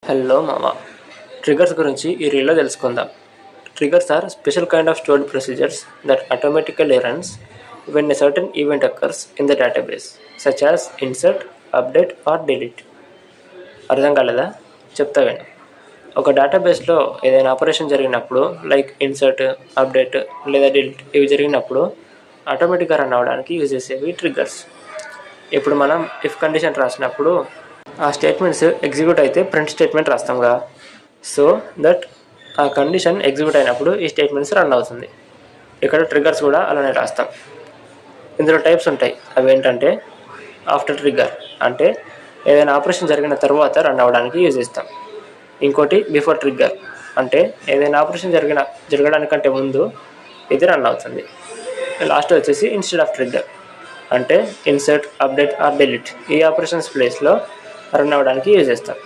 Hello మామ, triggers గురించి ఈ రీల్లో తెలుసుకుందాం. Triggers are special kind of stored procedures that automatically runs when a certain event occurs in the database, such as insert, update or delete. అర్థం కాలేదా? చెప్తా విను. ఒక డేటాబేస్లో ఏదైనా ఆపరేషన్ జరిగినప్పుడు లైక్ ఇన్సర్ట్, అప్డేట్ లేదా డిలీట్ ఇవి జరిగినప్పుడు ఆటోమేటిక్గా రన్ అవ్వడానికి యూజ్ చేసేవి ట్రిగ్గర్స్. ఇప్పుడు మనం ఇఫ్ కండిషన్ రాసినప్పుడు ఆ స్టేట్మెంట్స్ ఎగ్జిక్యూట్ అయితే ప్రింట్ స్టేట్మెంట్ రాస్తాంగా, సో దట్ ఆ కండిషన్ ఎగ్జిక్యూట్ అయినప్పుడు ఈ స్టేట్మెంట్స్ రన్ అవుతుంది. ఇక్కడ ట్రిగ్గర్స్ కూడా అలానే రాస్తాం. ఇందులో టైప్స్ ఉంటాయి. అవి ఏంటంటే ఆఫ్టర్ ట్రిగ్గర్, అంటే ఏదైనా ఆపరేషన్ జరిగిన తర్వాత రన్ అవ్వడానికి యూజ్ చేస్తాం. ఇంకోటి బిఫోర్ ట్రిగ్గర్, అంటే ఏదైనా ఆపరేషన్ జరగడానికంటే ముందు ఇది రన్ అవుతుంది. లాస్ట్ వచ్చేసి ఇన్స్టెడ్ ఆఫ్ ట్రిగ్గర్, అంటే ఇన్సర్ట్, అప్డేట్ ఆర్ డిలీట్ ఈ ఆపరేషన్స్ ప్లేస్లో రన్ అవ్వడానికి యూజ్ చేస్తాం.